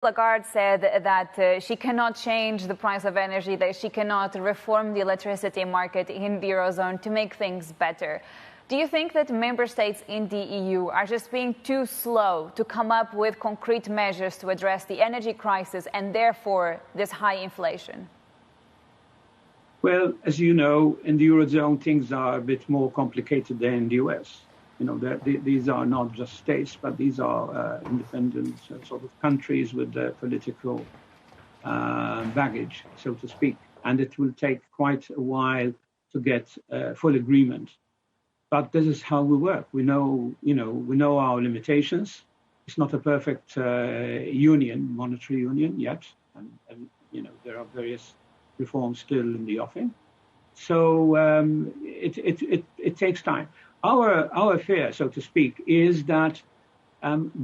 Lagarde said that she cannot change the price of energy, that she cannot reform the electricity market in the Eurozone to make things better. Do you think that member states in the EU are just being too slow to come up with concrete measures to address the energy crisis and therefore this high inflation? Well, as you know, in the Eurozone, things are a bit more complicated than in the US. You know, these are not just states, but these are independent sort of countries with political baggage, so to speak. And it will take quite a while to get full agreement. But this is how we work. We know our limitations. It's not a perfect monetary union yet, and there are various reforms still in the offing. So it takes time. Our fear, so to speak, is that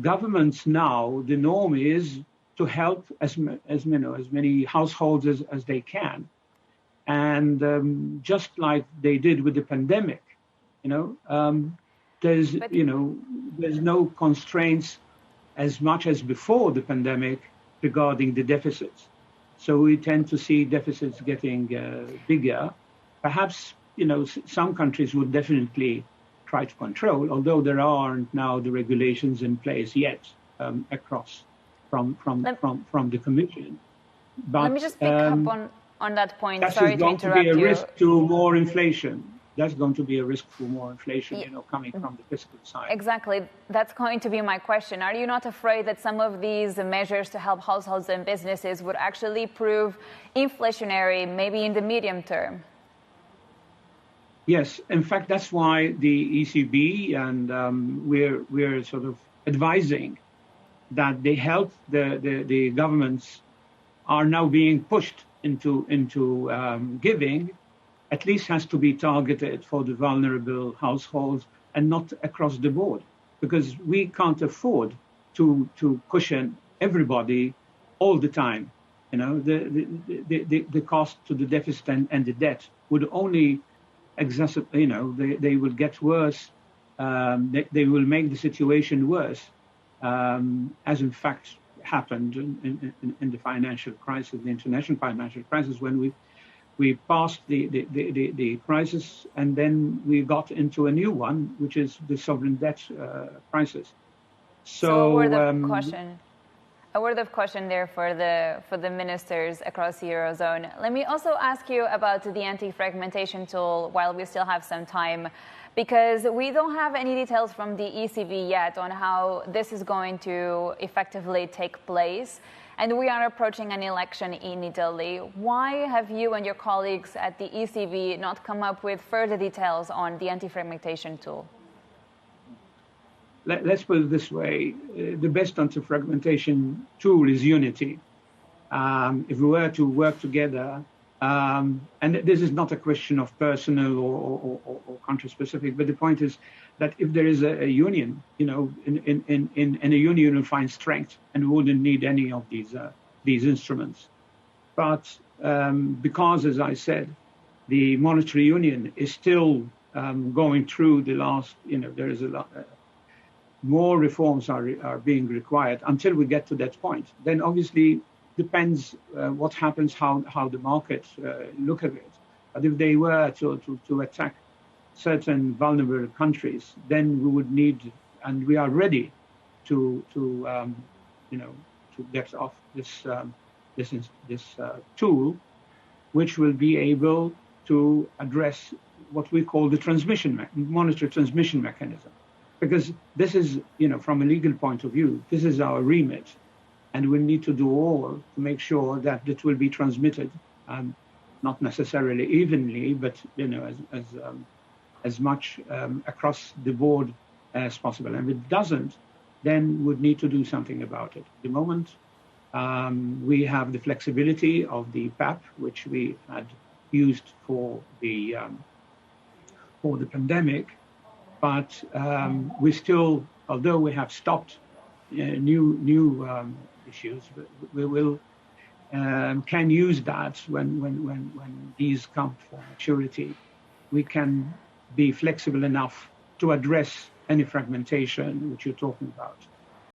governments now, the norm is to help as many households as they can, and just like they did with the pandemic, there's no constraints as much as before the pandemic regarding the deficits. So we tend to see deficits getting bigger. Perhaps some countries would definitely try to control, although there aren't now the regulations in place yet across from the Commission. But let me just pick up on that point. Sorry to interrupt you. That's going to be a risk to more inflation. That's going to be a risk for more inflation, coming from the fiscal side. Exactly. That's going to be my question. Are you not afraid that some of these measures to help households and businesses would actually prove inflationary, maybe in the medium term? Yes. In fact, that's why the ECB and we're sort of advising that they help the governments are now being pushed into giving. At least has to be targeted for the vulnerable households and not across the board, because we can't afford to cushion everybody all the time. The cost to the deficit and the debt would only exacerbate. They will get worse. They will make the situation worse, as in fact happened in the financial crisis, the international financial crisis, when we passed the crisis, and then we got into a new one, which is the sovereign debt crisis. So a word of caution there for the ministers across the Eurozone. Let me also ask you about the anti-fragmentation tool while we still have some time, because we don't have any details from the ECB yet on how this is going to effectively take place. And we are approaching an election in Italy. Why have you and your colleagues at the ECB not come up with further details on the anti-fragmentation tool? Let's put it this way. The best anti-fragmentation tool is unity. If we were to work together, and this is not a question of personal or country-specific, but the point is that if there is a union, in a union you'll find strength, and we wouldn't need any of these instruments. But because, as I said, the monetary union is still going through the last, there is a lot. More reforms are being required until we get to that point. Then obviously depends what happens, how the markets look at it. But if they were to attack certain vulnerable countries, then we would need, and we are ready to get off this tool, which will be able to address what we call the monetary transmission mechanism. Because this is, from a legal point of view, this is our remit, and we need to do all to make sure that it will be transmitted, not necessarily evenly, but as much across the board as possible. And if it doesn't, then we'd need to do something about it. At the moment, we have the flexibility of the PAP, which we had used for the pandemic. But we still, although we have stopped new issues, we will can use that when these come for maturity. We can be flexible enough to address any fragmentation which you're talking about.